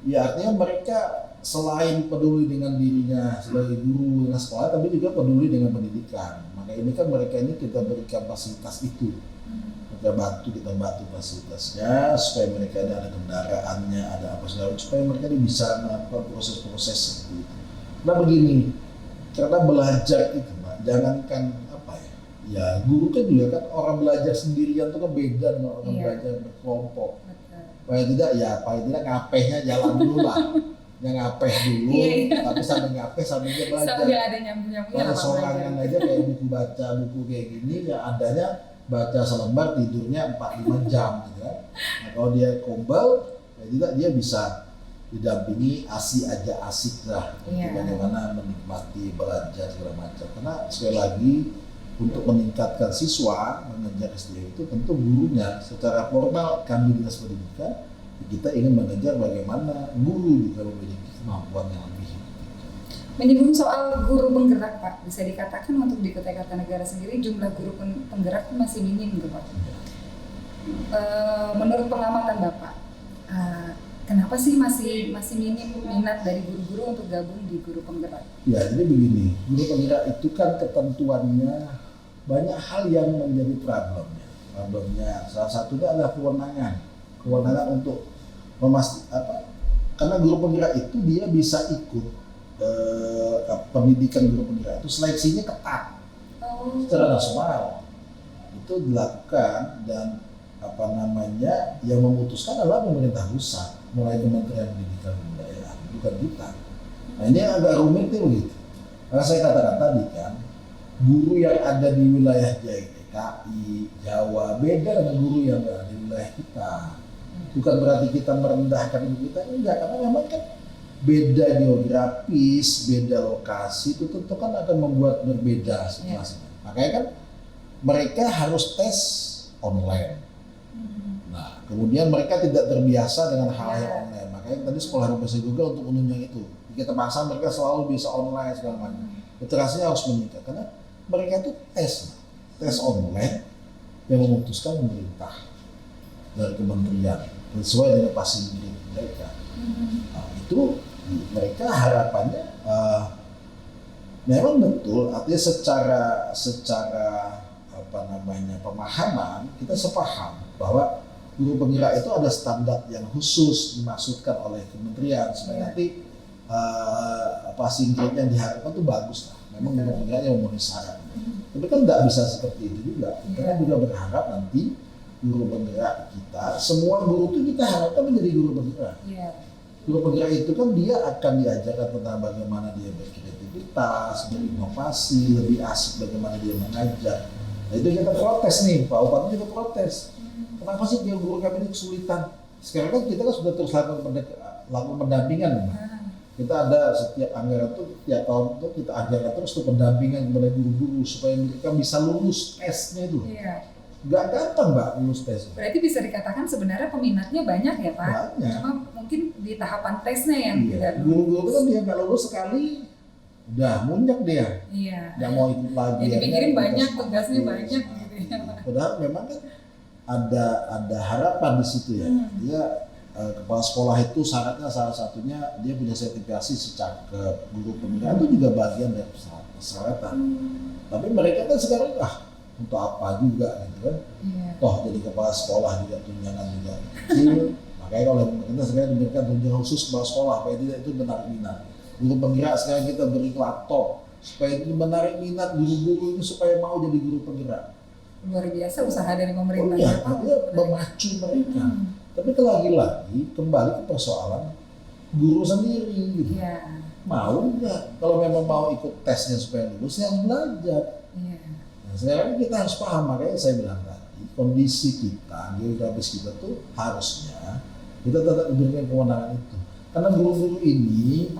ya artinya mereka selain peduli dengan dirinya sebagai guru dengan sekolah, tapi juga peduli dengan pendidikan. Maka ini kan mereka ini kita berikan fasilitas itu, kita bantu fasilitasnya supaya mereka ada kendaraannya, ada apa segala, supaya mereka bisa melakukan proses-proses seperti itu. Nah begini, karena belajar itu Mbak, jangankan apa ya guru kan juga kan orang belajar sendirian itu kan beda dengan orang belajar berkelompok. Paling tidak ngapehnya jalan dulu lah. Yang ngapeh dulu, tapi sambil ngapeh sambil dia belajar. Sambil ada nyambung-nyambungnya lah sorangan aja kayak buku kayak gini, ya adanya baca selembar tidurnya 4-5 jam gitu kan. Nah kalau dia kombel, ya tidak dia bisa didampingi asik lah, bagaimana menikmati belajar segala macam. Karena sekali lagi untuk meningkatkan siswa mengejar SDM itu tentu gurunya secara formal kami dinas pendidikan kita ingin mengejar bagaimana guru juga memiliki kemampuan yang lebih. Menyinggung soal guru penggerak Pak, bisa dikatakan untuk di Kutai Kartanegara sendiri jumlah guru penggerak masih minim gitu Pak. Menurut pengamatan Bapak, kenapa sih masih minim minat dari guru-guru untuk gabung di guru penggerak? Ya jadi begini, guru penggerak itu kan ketentuannya banyak hal yang menjadi problemnya. Salah satunya adalah kewenangan untuk karena guru penggerak itu dia bisa ikut pendidikan guru penggerak itu seleksinya ketat secara nasional, itu dilakukan dan yang memutuskan adalah pemerintah pusat, mulai Kementerian Pendidikan dan Kebudayaan, bukan kita. Nah ini agak rumit begitu. Karena saya katakan tadi kan, guru yang ada di wilayah DKI, Jawa beda dengan guru yang ada di wilayah kita. Bukan berarti kita merendahkan guru kita, enggak, karena memang kan beda geografis, beda lokasi itu tentu kan akan membuat berbeda situasinya. Makanya kan mereka harus tes online. Nah, kemudian mereka tidak terbiasa dengan hal yang online. Makanya tadi sekolah Rumpesi juga untuk menunjang itu. Kita paksa mereka selalu bisa online segala macam. Literasinya harus meningkat karena mereka itu tes online yang memutuskan pemerintah dari kementerian sesuai dengan passing grade mereka. Nah, itu mereka harapannya memang betul, artinya secara pemahaman kita sepaham bahwa guru penggerak itu ada standar yang khusus dimaksudkan oleh kementerian supaya nanti passing grade yang diharapkan itu bagus lah. Memang guru penggeraknya memenuhi syarat. Tapi kan tidak bisa seperti itu juga. Kita juga berharap nanti guru penggerak kita, semua guru itu kita harapkan menjadi guru penggerak. Guru penggerak itu kan dia akan diajarkan tentang bagaimana dia berkreativitas, berinovasi, lebih asik bagaimana dia mengajar. Nah itu kita protes nih, Pak Bupati juga protes. Kenapa sih dia guru kami ini kesulitan? Sekarang kan kita kan sudah terus lakukan pendampingan. Kita ada setiap anggaran tuh, tiap tahun tuh kita ajarkan terus tuh pendampingan kepada guru-guru supaya mereka bisa lulus tesnya itu. nggak gampang Mbak lulus tes. Berarti bisa dikatakan sebenarnya peminatnya banyak ya Pak? Banyak. Cuma mungkin di tahapan tesnya yang Iya. tidak Guru-guru lulus. kan dia nggak lulus sekali, udah munyak dia, Iya. nggak mau ikut lagi. Jadi Akhirnya pikirin kita banyak, semangat tugasnya terus. banyak gitu ya. Padahal memang kan ada harapan di situ ya. Dia kepala sekolah itu syaratnya salah satunya dia punya sertifikasi secakep, guru pembinaan itu juga bagian dari persyaratan. Tapi mereka kan sekarang untuk apa juga gitu kan. Iya. Toh jadi kepala sekolah juga tunjangan juga kecil. Makanya kalau pemerintah sekarang diberikan tunjangan khusus kepala sekolah supaya tidak itu menarik minat. Guru penggerak sekarang kita beri laptop supaya itu menarik minat guru-guru ini supaya mau jadi guru penggerak. Luar biasa usaha dari Oh pemerintah iya, ya Pak. dia memacu mereka. Tapi lagi-lagi kembali ke persoalan guru sendiri gitu. Iya. Mau nggak? Kalau memang mau ikut tesnya supaya lulus, ya harus belajar. Iya. Nah, sekarang kita harus paham, makanya saya bilang tadi, kondisi kita, geografis kita tuh harusnya kita tetap diberikan kewenangan itu. Karena guru-guru ini,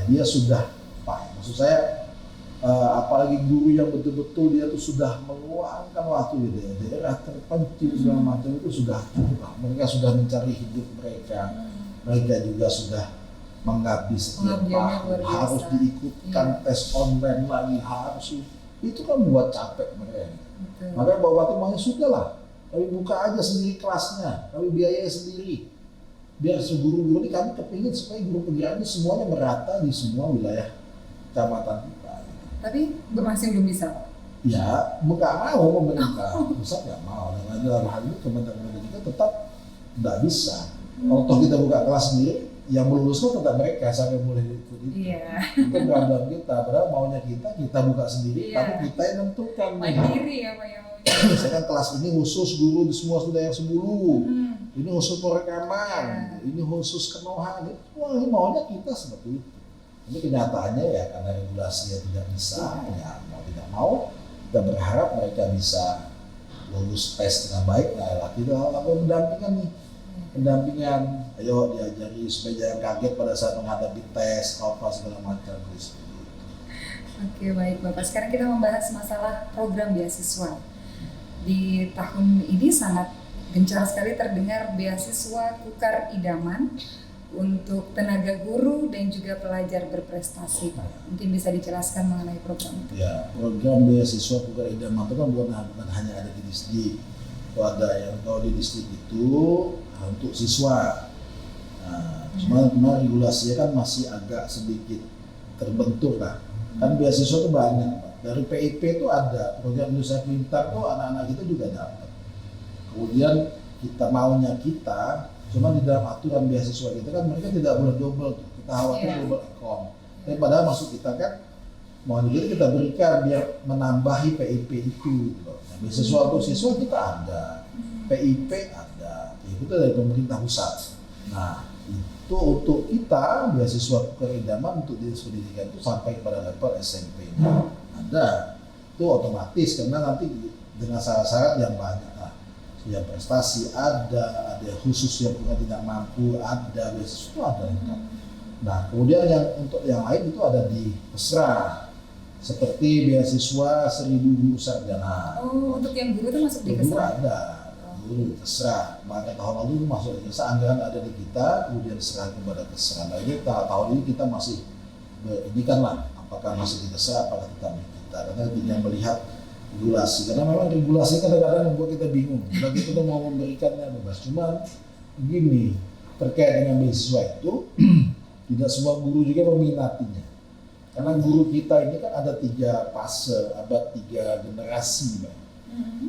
dia sudah, maksud saya, apalagi guru yang betul-betul dia tuh sudah meluangkan waktu di daerah terpencil segala macam itu sudah cukup. Mereka sudah mencari hidup mereka juga sudah mengabdi setiap tahun, harus diikutkan tes online lagi, harus itu kan buat capek mereka. Betul. Makanya Bapak Bupati maunya sudahlah, kami buka aja sendiri kelasnya, kami biayai sendiri. Biar guru-guru ini kami kepingin supaya guru penggerak ini semuanya merata di semua wilayah kecamatan kita. Tapi masih belum bisa Pak? Ya, nggak mau pemerintah, pusat nggak mau. Dan dalam hal ini Kementerian Pendidikan tetap nggak bisa. Kalau toh kita buka kelas sendiri, yang meluluskan tetap mereka sampai mulai ikut itu. Iya. Itu program kita, padahal maunya kita buka sendiri, Iya. tapi kita yang tentukan. Mandiri ya Pak yang maunya. Misalkan kelas ini khusus guru di semua sudah yang 10, ini khusus perekaman, ini khusus kenohan, wah ini maunya kita seperti itu. Ini kenyataannya ya karena regulasinya tidak bisa, ya mau tidak mau, kita berharap mereka bisa lulus tes dengan baik. Nah, kita lakukan pendampingan, ayo diajari supaya jangan kaget pada saat menghadapi tes, apa segala macam. Oke baik Bapak, sekarang kita membahas masalah program beasiswa. Di tahun ini sangat gencar sekali terdengar beasiswa tukar idaman untuk tenaga guru dan juga pelajar berprestasi Pak. Mungkin bisa dijelaskan mengenai program itu. Ya, program beasiswa tukar idaman itu kan bukan hanya ada di distrik. Ada yang kalau di distrik itu untuk siswa. Nah, cuma regulasinya kan masih agak sedikit terbentuk lah. Kan beasiswa itu banyak, Pak. Dari PIP itu ada, program Indonesia Pintar tuh anak-anak kita juga dapat. Kemudian cuma di dalam aturan beasiswa kita kan mereka tidak boleh double, kita khawatir double account. Tapi padahal maksud kita kan, mau jadi kita berikan biar menambahi PIP itu. Gitu. Nah, beasiswa untuk siswa kita ada, PIP ada, itu dari pemerintah pusat. Nah, itu untuk kita beasiswa tukar idaman untuk dinas pendidikan itu sampai pada level SMP-nya ada, itu otomatis karena nanti dengan syarat-syarat yang banyak lah, yang prestasi ada khusus yang bukan tidak mampu ada, beasiswa itu ada lengkap. Nah kemudian yang untuk yang lain itu ada di Pesra seperti beasiswa 1000 guru sarjana. Oh untuk yang guru itu masuk di Guru Pesra? ada. Guru Kesra, maka tahun lalu masuk di Kesra, anggaran ada di kita, kemudian diserahkan kepada Kesra. Nah ini tahun ini kita masih berikan lah, apakah masih di Kesra, apakah tetap di kita, karena tidak melihat regulasi, karena memang regulasi kadang-kadang membuat kita bingung. Kalau kita tuh mau memberikannya bebas, cuma gini, terkait dengan beasiswa itu, tidak semua guru juga meminatinya. Karena guru kita ini kan ada 3 fase, ada 3 generasi, Mbak.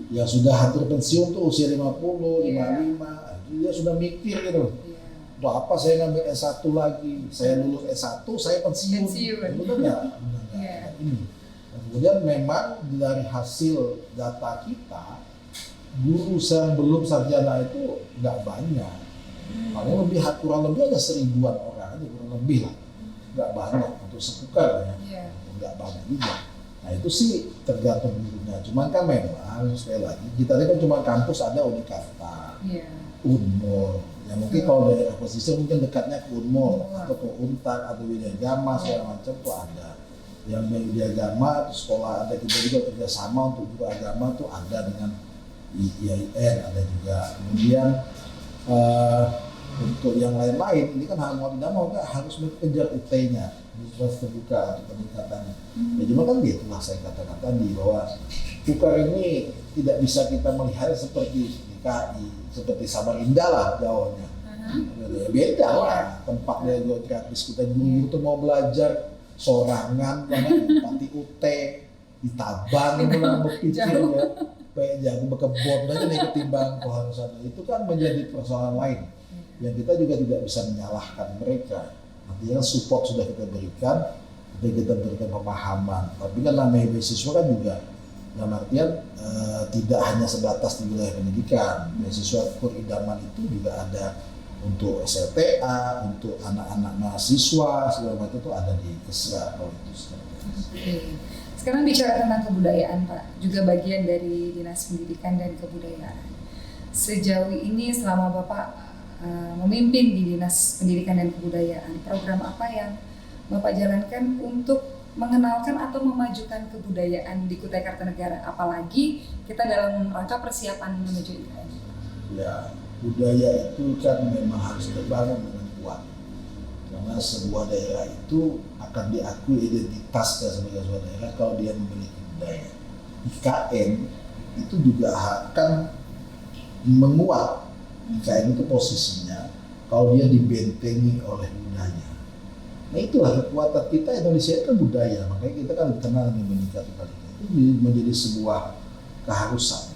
Yang sudah hampir pensiun tuh usia 50, 55, dia sudah mikir gitu. Untuk apa saya ngambil S1 lagi? Saya lulus S1, saya pensiun. Betul nggak? Ini. Dan kemudian memang dari hasil data kita, guru yang belum sarjana itu nggak banyak. Paling kurang lebih ada 1000-an orang, kurang lebih lah. Nggak banyak untuk sepukar ya. Nggak banyak juga. Nah itu sih tergantung gurunya. Cuman kan memang sekali lagi kita ini kan cuma kampus ada Unikarta, Unmul. Ya mungkin kalau dari posisi mungkin dekatnya ke Unmul atau ke Untar atau Widya Agama segala macam tuh ada. Yang Widya Agama itu sekolah ada, kita juga kerjasama untuk guru agama tuh ada dengan IAIN ada juga. Kemudian untuk yang lain-lain ini kan mau tidak mau kan harus mengejar UT-nya, harus terbuka untuk peningkatannya. Ya cuma kan itulah saya katakan tadi bahwa tukar ini tidak bisa kita melihat seperti DKI, seperti Samarinda lah jauhnya. Beda lah tempatnya juga gratis, kita dulu tuh mau belajar sorangan nanti UT di Tabang pulang berpikir ya kayak jago berkebun aja nih ketimbang keharusan itu kan menjadi persoalan lain yang kita juga tidak bisa menyalahkan mereka. Artinya support sudah kita berikan, kita berikan pemahaman, tapi kan namanya beasiswa kan juga dalam artian tidak hanya sebatas di wilayah pendidikan. Beasiswa kur idaman itu juga ada untuk SLTA, untuk anak-anak mahasiswa segala macam itu ada di Kesra kalau itu. Sekarang bicara tentang kebudayaan Pak, juga bagian dari Dinas Pendidikan dan Kebudayaan. Sejauh ini selama Bapak memimpin di Dinas Pendidikan dan Kebudayaan, program apa yang Bapak jalankan untuk mengenalkan atau memajukan kebudayaan di Kutai Kartanegara, apalagi kita dalam rangka persiapan menuju IKN? Ya, budaya itu kan memang harus terbangun dengan kuat. Karena sebuah daerah itu akan diakui identitasnya sebagai sebuah daerah kalau dia memiliki budaya. IKN itu juga akan menguat. IKN itu posisinya kalau dia dibentengi oleh budaya. Nah itulah kekuatan kita Indonesia itu budaya, makanya kita kan dikenal dengan Bhinneka Tunggal Ika. Itu menjadi sebuah keharusan.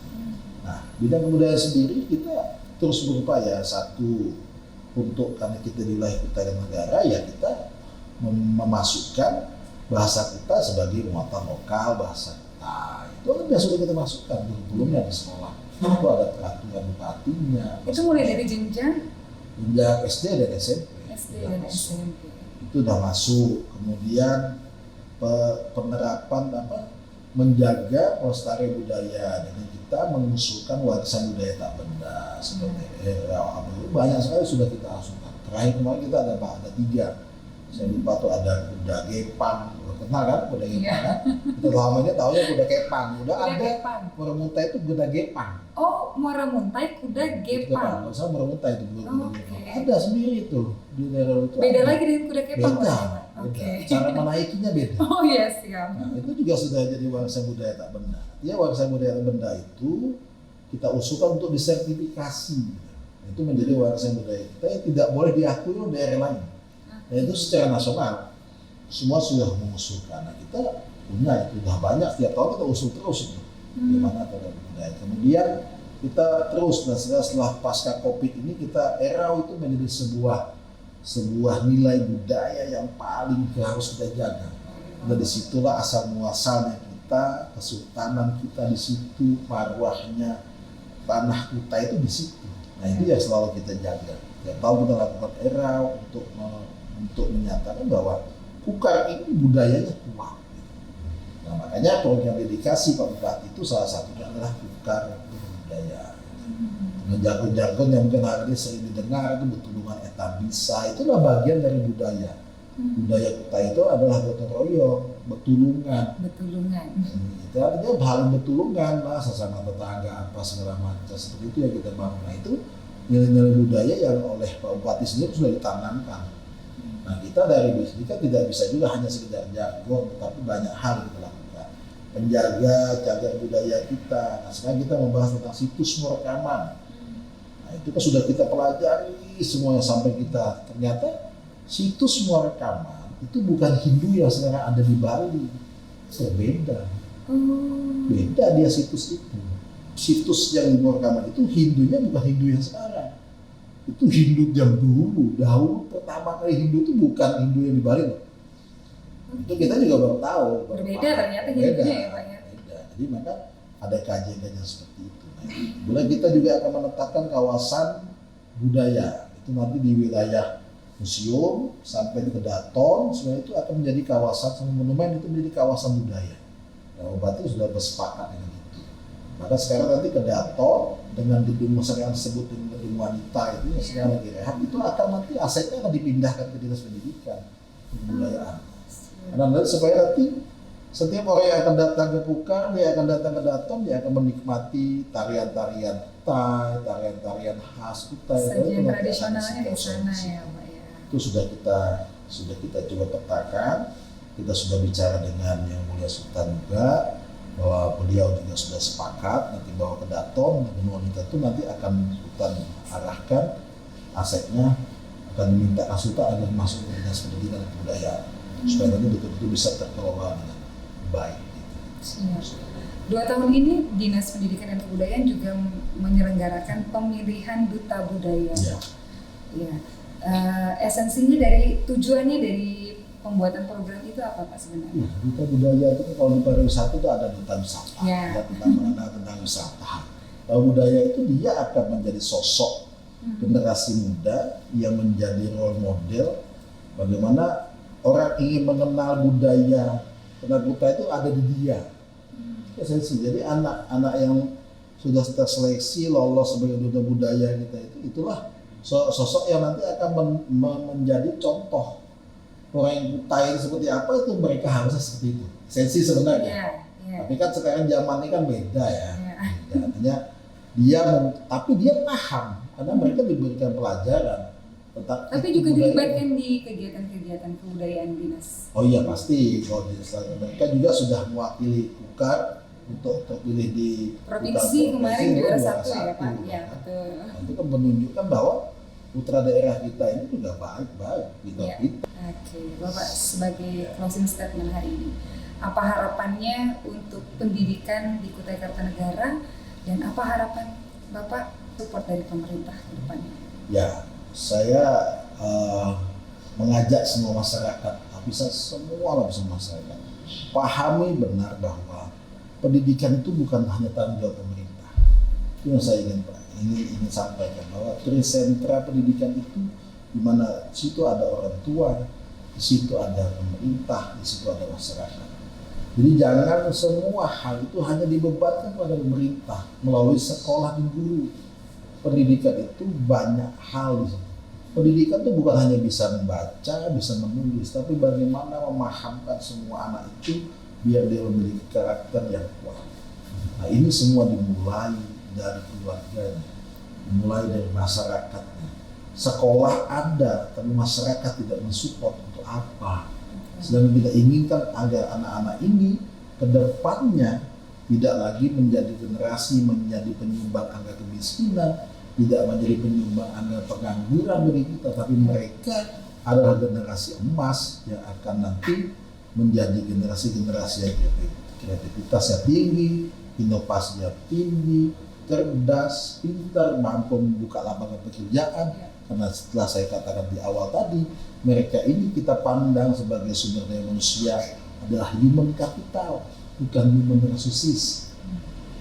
Nah bidang kebudayaan sendiri kita terus berupaya satu untuk karena kita di wilayah Kutai Kartanegara ya kita memasukkan bahasa kita sebagai muatan lokal bahasa kita. Itu kan biasa sudah kita masukkan kurikulumnya di sekolah. Itu ada peraturan bupatinya. Itu mulai dari jenjang SD dan SMP. SMP. Itu udah masuk. Kemudian penerapan menjaga pelestarian budaya dengan kita mengusulkan warisan budaya tak benda seperti banyak sekali sudah kita asuhkan. Terakhir kemarin kita ada 3. Saya lupa tuh ada kuda Gepang, kenal kan kuda Gepang kan? Kita lama ini tahunya kuda Gepang, udah ada Muara Muntai itu kuda Gepang. Oh, Muara Muntai kuda Gepang. Masa Muara Muntai itu kuda Gepang. Ada sendiri tuh di daerah itu. Beda lagi dengan kuda Gepang. Beda. Cara menaikinya beda. Oh iya siap. Nah, itu juga sudah jadi warisan budaya tak benda. Ya warisan budaya tak benda itu kita usulkan untuk disertifikasi. Itu menjadi warisan budaya kita yang tidak boleh diakui oleh daerah lain. Nah itu secara nasional semua sudah mengusulkan. Nah kita punya itu sudah banyak, setiap tahun kita usul terus itu gimana terhadap budaya. Kemudian kita terus setelah pasca COVID ini kita ERAW itu menjadi sebuah nilai budaya yang paling harus kita jaga. Dan disitulah asal muasalnya kita, kesultanan kita di situ, marwahnya tanah Kutai itu di situ. Nah itu yang selalu kita jaga. Tiap tahun kita lakukan ERAW untuk menyatakan bahwa Kukar ini budayanya kuat. Nah makanya program dedikasi Pak Bupati itu salah satunya adalah Kukar budaya. Jargon-jargon yang mungkin hari ini sering didengar itu betulungan etabisa, itulah bagian dari budaya. Budaya Kutai itu adalah gotong royong, betulungan. Itu artinya hal betulungan lah, sesama tetangga apa segala macam seperti itu yang kita bangun. Nah itu nilai-nilai budaya yang oleh Pak Bupati sendiri sudah ditanamkan. Nah kita dari Bisnika tidak bisa juga hanya sekedar jargon, tetapi banyak hal kita lakukan. Jaga budaya kita. Nah sekarang kita membahas tentang situs Muarekaman. Nah itu kan sudah kita pelajari semuanya sampai kita ternyata situs Muarekaman itu bukan Hindu yang sekarang ada di Bali. Berbeda. Beda dia situs itu. Situs yang di Muarekaman itu Hindunya bukan Hindu yang sekarang. Itu Hindu yang dahulu pertama kali Hindu itu bukan Hindu yang di Bali loh. Itu kita juga baru tahu. Berbeda ternyata Hindunya ya Pak ya. Beda. Jadi maka ada kajian-kajian seperti itu. Nah, kemudian kita juga akan menetapkan kawasan budaya. Itu nanti di wilayah museum sampai ke Daton, semua itu akan menjadi kawasan sama monumen itu menjadi kawasan budaya. Nah, Bupati sudah bersepakat dengan itu. Maka sekarang nanti ke Daton dengan gedung yang disebut dengan gedung wanita itu yang sekarang lagi rehab itu akan nanti asetnya akan dipindahkan ke Dinas Pendidikan Kebudayaan. Karena nanti supaya nanti Setiap orang yang akan datang ke Kukar, dia akan datang ke Daton, dia akan menikmati tarian-tarian Thai, tarian-tarian khas Kutai. Sajian tradisionalnya di sana ya Pak ya. Itu sudah kita coba petakan. Kita sudah bicara dengan Yang Mulia Sultan juga, bahwa beliau juga sudah sepakat nanti bawa ke Daton, dan wanita itu nanti akan Sultan arahkan asetnya, akan diminta Sultan agar masuk ke Dinas Pendidikan dan Kebudayaan, supaya nanti betul-betul bisa terkelola dengan baik. Siap. 2 tahun ini Dinas Pendidikan dan Kebudayaan juga menyelenggarakan pemilihan duta budaya. Ya. Ya. Esensinya tujuannya dari pembuatan program itu apa Pak sebenarnya? Ya, duta budaya itu kalau di pariwisata itu ada duta wisata, Ya. tentang mengenal tentang wisata. Kalau budaya itu dia akan menjadi sosok generasi muda yang menjadi role model bagaimana orang ingin mengenal budaya. Karena duta itu ada di dia. Esensi. Jadi anak-anak yang sudah terseleksi lolos sebagai duta budaya kita itulah sosok yang nanti akan menjadi contoh. Orang yang Kutai seperti apa itu mereka harusnya seperti itu. Esensi sebenarnya. Yeah. Tapi kan sekarang zaman ini kan beda ya. Yeah. Artinya tapi dia paham karena mereka diberikan pelajaran tentang. Tapi juga dilibatkan di kegiatan-kegiatan kebudayaan dinas. Oh iya pasti. Kalau di mereka juga sudah mewakili Kukar untuk terpilih di provinsi kemarin juara 1 ya Pak. Iya betul. Itu kan menunjukkan bahwa putra daerah kita ini juga baik-baik gitu. Ya. Oke, Bapak sebagai closing statement hari ini, apa harapannya untuk pendidikan di Kutai Kartanegara dan apa harapan Bapak support dari pemerintah ke depannya? Ya, saya mengajak semua masyarakat, bisa semua lapisan masyarakat, pahami benar bahwa pendidikan itu bukan hanya tanggung jawab pemerintah. Itu yang saya ingin sampaikan, bahwa trisentra pendidikan itu di mana di situ ada orang tua, di situ ada pemerintah, di situ ada masyarakat. Jadi jangan semua hal itu hanya dibebankan pada pemerintah melalui sekolah dan guru. Pendidikan itu banyak hal di situ. Pendidikan itu bukan hanya bisa membaca, bisa menulis, tapi bagaimana memahamkan semua anak itu biar dia memiliki karakter yang kuat. Nah ini semua dimulai dari keluarganya, dimulai dari masyarakatnya. Sekolah ada, tapi masyarakat tidak mensupport untuk apa. Sedang kita inginkan agar anak-anak ini ke depannya tidak lagi menjadi generasi menjadi penyumbang angka kemiskinan, tidak menjadi penyumbang angka pengangguran bagi kita, tapi mereka adalah generasi emas yang akan nanti menjadi generasi-generasi yang kreativitasnya tinggi, inovasinya tinggi, cerdas, pintar, mampu membuka lapangan pekerjaan. Karena setelah saya katakan di awal tadi, mereka ini kita pandang sebagai sumber daya manusia adalah human capital, bukan human resources.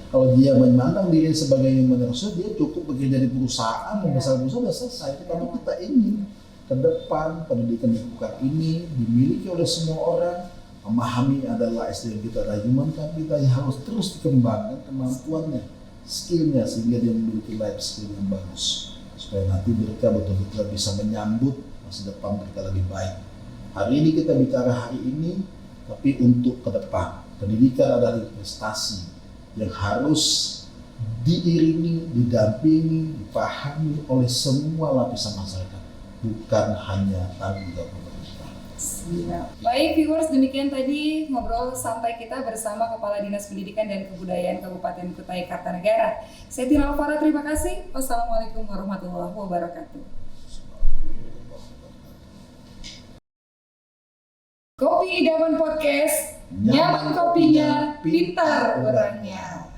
Kalau dia memandang diri sebagai human resources, dia cukup bekerja di perusahaan, membesar perusahaan sudah selesai. Tapi kita ingin ke depan pendidikan di Kukar ini dimiliki oleh semua orang, memahami adalah SDM kita adalah human capital yang harus terus dikembangkan kemampuannya, skillnya, sehingga dia memiliki life skill yang bagus. Supaya nanti mereka betul-betul bisa menyambut masa depan mereka lebih baik. Hari ini kita bicara hari ini, tapi untuk ke depan. Pendidikan adalah investasi yang harus diiringi, didampingi, dipahami oleh semua lapisan masyarakat, bukan hanya tanggung jawab pemerintah. Siap. Baik viewers, demikian tadi ngobrol sampai kita bersama Kepala Dinas Pendidikan dan Kebudayaan Kabupaten Kutai Kartanegara. Saya Tina Alvara, terima kasih. Wassalamualaikum warahmatullahi wabarakatuh. Kopi Idaman Podcast, nyaman kopinya, pintar orangnya.